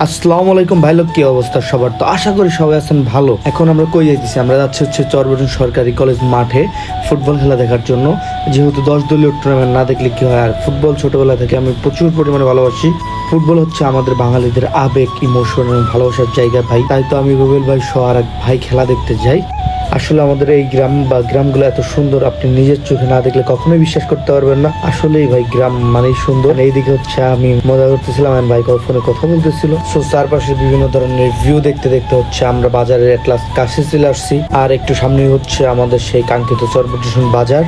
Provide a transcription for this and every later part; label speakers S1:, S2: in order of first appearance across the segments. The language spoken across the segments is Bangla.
S1: আসসালামু আলাইকুম ভাই লোক, কি অবস্থা সবার? তো আশা করি সবাই আছেন ভালো। এখন আমরা কই যাইতেছি? আমরা যাচ্ছি চরবটন সরকারি কলেজ মাঠে ফুটবল খেলা দেখার জন্য। যেহেতু 10 দলীয় টুর্নামেন্ট না দেখলে কি হয়, আর ফুটবল ছোটবেলা থেকে আমি প্রচুর পরিমাণে ভালোবাসি। ফুটবল হচ্ছে আমাদের বাঙালিদের আবেগ, ইমোশন এবং ভালোবাসার জায়গা ভাই। তাই তো আমি রুবেল ভাই সহ আর এক ভাই খেলা দেখতে যাই। আসলে আমাদের এই গ্রামগুলো এত সুন্দর, আপনি নিজের চোখে না দেখলে কখনোই বিশ্বাস করতে পারবেন না। আসলেই ভাই গ্রাম মানেই সুন্দর। এইদিকে হচ্ছে আমি মজা করতেছিলাম, ভাই ফোনে কথা বলতেছিল। সো চারপাশে বিভিন্ন ধরনের ভিউ দেখতে দেখতে হচ্ছে আমরা বাজারের এক লাস্ট কাছে চলে আসছি। আর একটু সামনেই হচ্ছে আমাদের সেই কাঙ্ক্ষিত চরবটন বাজার।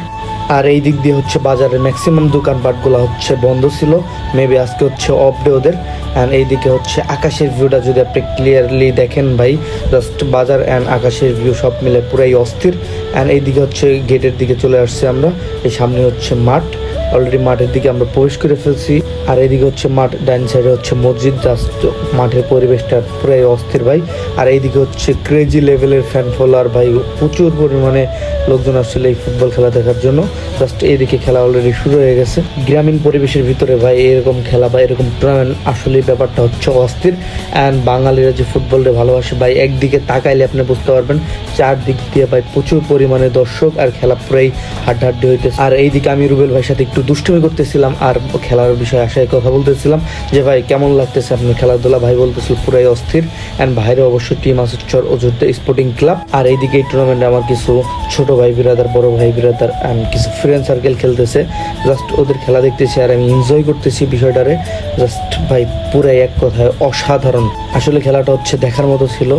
S1: আর এই দিক দিয়ে হচ্ছে বাজারের ম্যাক্সিমাম দোকানপাটগুলো হচ্ছে বন্ধ ছিল। মেবি আজকে হচ্ছে অফ ডে ওদের। অ্যান্ড এইদিকে হচ্ছে আকাশের ভিউটা যদি আপনি ক্লিয়ারলি দেখেন ভাই, জাস্ট বাজার অ্যান্ড আকাশের ভিউ সব মিলে পুরাই অস্থির। অ্যান্ড এইদিকে হচ্ছে গেটের দিকে চলে আসছি আমরা। এই সামনে হচ্ছে মাঠ, অলরেডি মাঠের দিকে আমরা প্রবেশ করে ফেলছি। আর এইদিকে হচ্ছে মাঠ, ডাইন সাইডে হচ্ছে মসজিদ। জাস্ট মাঠের পরিবেশটা পুরাই অস্থির ভাই। আর এইদিকে হচ্ছে ক্রেজি লেভেলের ফ্যান ফলোয়ার ভাই, প্রচুর পরিমাণে লোকজন আসলে এই ফুটবল খেলা দেখার জন্য। জাস্ট এইদিকে খেলা অলরেডি শুরু হয়ে গেছে। গ্রামীণ পরিবেশের ভিতরে ভাই এরকম খেলা বা এরকম টুর্নামেন্ট আসলে ব্যাপারটা হচ্ছে অস্থির। অ্যান্ড বাঙালিরা যে ফুটবলটা ভালোবাসে ভাই, একদিকে তাকাইলে আপনি বুঝতে পারবেন চারদিক দিয়ে ভাই প্রচুর পরিমাণে দর্শক, আর খেলা পুরাই হাড্ডাহাড্ডি হইতেছে। আর এইদিকে আমি রুবেল ভাইয়ের সাথে একটু দুষ্টুমি করতেছিলাম আর খেলার বিষয়ে আশায় কথা বলতেছিলাম যে ভাই কেমন লাগতেছে আপনার খেলাধুলা। ভাই বলতেছিল পুরাই অস্থির। অ্যান্ড ভাইয়ের অবশ্যই টিম আছে অযোধ্যা স্পোর্টিং ক্লাব। আর এইদিকে এই টুর্নামেন্টে আমার কিছু ছোট ভাই বিরাদার, বড় ভাই বিরাদার অ্যান্ড কিছু ফ্রেন্ড সার্কেল খেলতেছে। জাস্ট ওদের খেলা দেখতেছি আর আমি এনজয় করতেছি বিষয়টারে। জাস্ট ভাই পুরাই এক কথায় অসাধারণ। আসলে খেলাটা হচ্ছে দেখার মতো ছিল।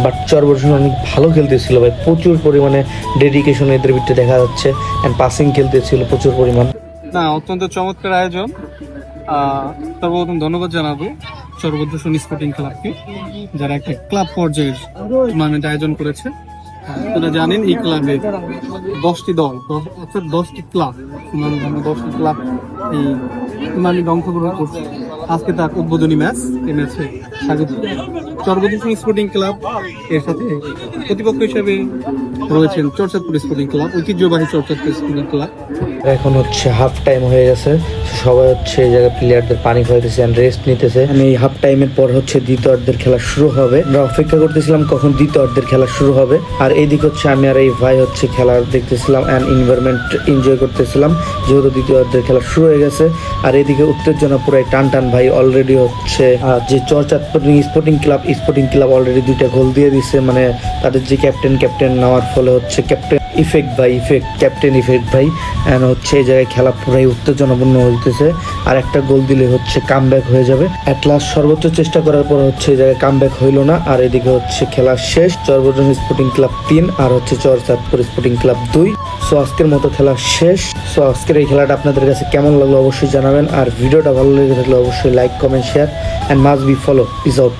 S1: বাট চরবটন অনেক ভালো খেলতেছিল ভাই, প্রচুর পরিমাণে ডেডিকেশন এদের ভিতরে দেখা যাচ্ছে। অ্যান্ড পাসিং খেলতেছিল প্রচুর পরিমাণ।
S2: না, অত্যন্ত চমৎকার আয়োজন। সর্বপ্রথম ধন্যবাদ জানাবো চরবটন স্পোর্টিং ক্লাবকে, যারা একটা ক্লাব পর্যায়ের টুর্নামেন্ট আয়োজন করেছে। আপনারা জানেন এই ক্লাবে 10টি দল, অর্থাৎ 10টি ক্লাব, 10টি ক্লাব এই টুর্নামেন্টে অংশগ্রহণ করছে। আজকে তার উদ্বোধনী ম্যাচ, এই ম্যাচে স্বাগত চরবটন স্পোর্টিং ক্লাব। এর সাথে প্রতিপক্ষ হিসেবে রয়েছেন চরচাঁদপুর স্পোর্টিং ক্লাব, ঐতিহ্যবাহী চরচাঁদপুর স্পোর্টিং ক্লাব।
S1: এখন হচ্ছে হাফ টাইম হয়ে গেছে, সবাই হচ্ছে এই জায়গায় প্লেয়ারদের পানি খাওয়াইতেছে এন্ড রেস্ট নিতেছে। এই হাফ টাইমের পর হচ্ছে দ্বিতীয় অর্ধের খেলা শুরু হবে। আমরা অপেক্ষা করতেছিলাম কখন দ্বিতীয় অর্ধের খেলা শুরু হবে। আর এইদিকে হচ্ছে আমি আর এই ভাই হচ্ছে খেলা দেখতেছিলাম অ্যান্ড এনভায়রনমেন্ট এনজয় করতেছিলাম, যেহেতু দ্বিতীয় অর্ধের খেলা শুরু হয়ে গেছে। আর এইদিকে উত্তেজনা পুরাই টান টান ভাই। অলরেডি হচ্ছে যে চরচাঁদপুর স্পোর্টিং ক্লাব অলরেডি 2টা গোল দিয়ে দিচ্ছে। মানে তাদের যে ক্যাপ্টেন নেওয়ার ফলে হচ্ছে ক্যাপ্টেন ইফেক্ট ভাই। এন্ড হচ্ছে এই জায়গায় খেলা পুরাই উত্তেজনাপূর্ণ হইতেছে। আর একটা গোল দিলে হচ্ছে কামব্যাক হয়ে যাবে। এট লাস্ট সর্বোচ্চ চেষ্টা করার পর হচ্ছে এই জায়গায় কামব্যাক হইলো না। আর এদিকে হচ্ছে খেলা শেষ, চরবটন স্পোর্টিং ক্লাব 3 আর হচ্ছে চরচাঁদপুর স্পোর্টিং ক্লাব 2। সো আজকের মতো খেলা শেষ। সো আজকের এই খেলাটা আপনাদের কাছে কেমন লাগলো অবশ্যই জানাবেন। আর ভিডিওটা ভালো লেগে থাকলে অবশ্যই like, comment, share and must be follow. Piece out.